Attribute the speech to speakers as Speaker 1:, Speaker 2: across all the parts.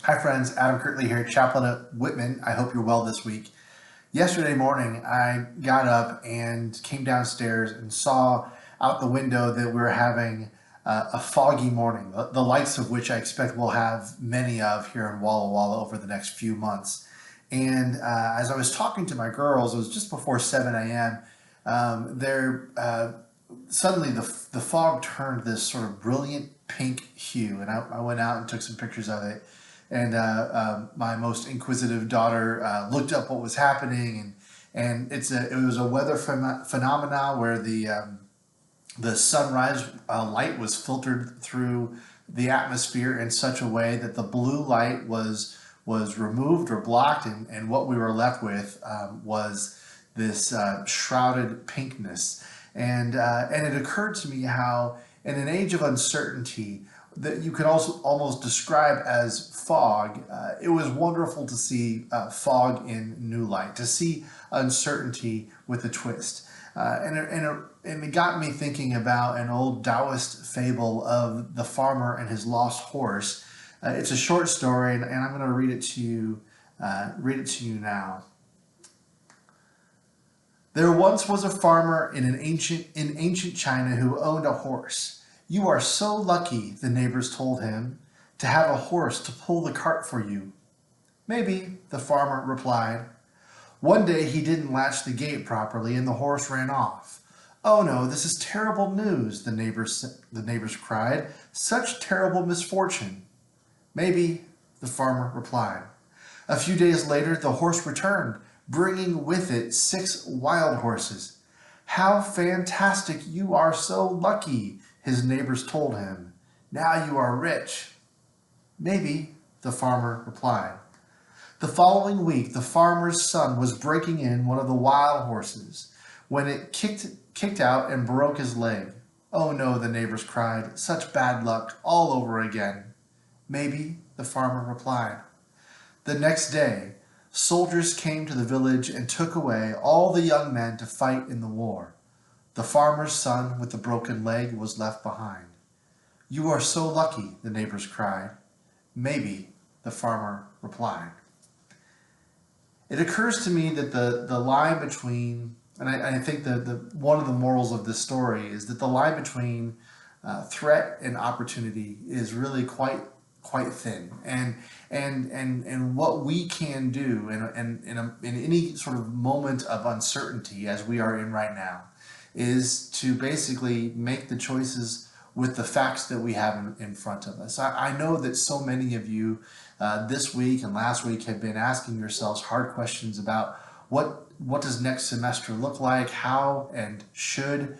Speaker 1: Hi friends, Adam Kirtley here, Chaplain at Whitman. I hope you're well this week. Yesterday morning, I got up and came downstairs and saw out the window that we were having a foggy morning, the likes of which I expect we'll have many of here in Walla Walla over the next few months. And as I was talking to my girls, it was just before 7 a.m. There suddenly the fog turned this sort of brilliant pink hue, and I went out and took some pictures of it. And my most inquisitive daughter looked up what was happening, and it was a weather phenomena where the sunrise light was filtered through the atmosphere in such a way that the blue light was removed or blocked, and what we were left with was this shrouded pinkness. And it occurred to me how in an age of uncertainty that you could also almost describe as fog, it was wonderful to see fog in new light, to see uncertainty with a twist. And it got me thinking about an old Taoist fable of the farmer and his lost horse. It's a short story, and I'm going to read it to you. Read it to you now. There once was a farmer in ancient China who owned a horse. "You are so lucky," the neighbors told him, "to have a horse to pull the cart for you." "Maybe," the farmer replied. One day he didn't latch the gate properly and the horse ran off. "Oh no, this is terrible news," the neighbors cried. "Such terrible misfortune." "Maybe," the farmer replied. A few days later, the horse returned, bringing with it 6 wild horses. "How fantastic! You are so lucky," his neighbors told him. "Now you are rich." "Maybe," the farmer replied. The following week, the farmer's son was breaking in one of the wild horses when it kicked out and broke his leg. "Oh no," the neighbors cried. "Such bad luck all over again." "Maybe," the farmer replied. The next day, soldiers came to the village and took away all the young men to fight in the war. The farmer's son with the broken leg was left behind. "You are so lucky," the neighbors cried. "Maybe," the farmer replied. It occurs to me that the line between, and I think the one of the morals of this story is that the line between threat and opportunity is really quite thin, and what we can do in any sort of moment of uncertainty as we are in right now is to basically make the choices with the facts that we have in front of us. I know that so many of you this week and last week have been asking yourselves hard questions about what does next semester look like, how and should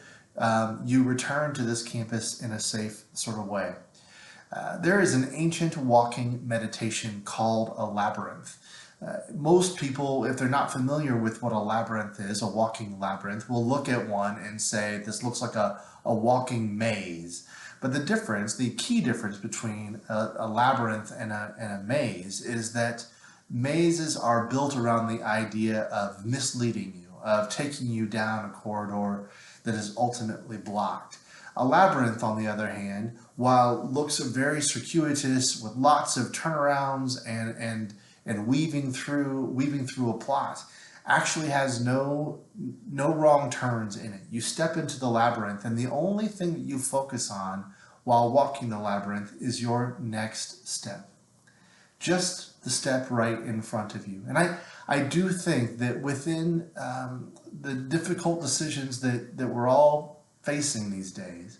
Speaker 1: you return to this campus in a safe sort of way. There is an ancient walking meditation called a labyrinth. Most people, if they're not familiar with what a labyrinth is, a walking labyrinth, will look at one and say, this looks like a walking maze. But the key difference between a labyrinth and a maze is that mazes are built around the idea of misleading you, of taking you down a corridor that is ultimately blocked. A labyrinth, on the other hand, while looks very circuitous with lots of turnarounds and weaving through a plot, actually has no wrong turns in it. You step into the labyrinth, and the only thing that you focus on while walking the labyrinth is your next step. Just the step right in front of you. And I do think that within the difficult decisions that we're all facing these days,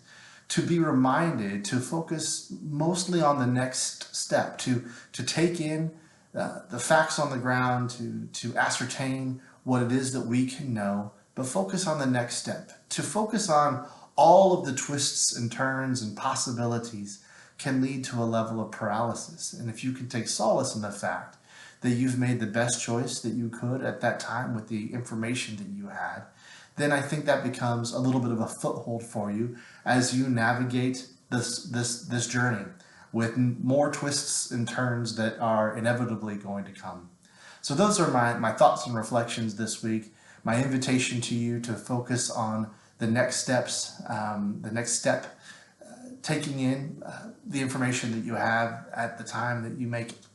Speaker 1: to be reminded to focus mostly on the next step, to take in the facts on the ground, to ascertain what it is that we can know, but focus on the next step, to focus on all of the twists and turns and possibilities can lead to a level of paralysis. And if you can take solace in the fact that you've made the best choice that you could at that time with the information that you had, then I think that becomes a little bit of a foothold for you as you navigate this journey with more twists and turns that are inevitably going to come. So those are my thoughts and reflections this week. My invitation to you to focus on the next steps, the next step, taking in the information that you have at the time that you make it.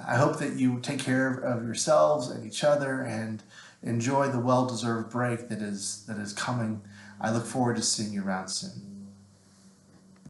Speaker 1: I hope that you take care of yourselves and each other and enjoy the well-deserved break that is coming. I look forward to seeing you around soon.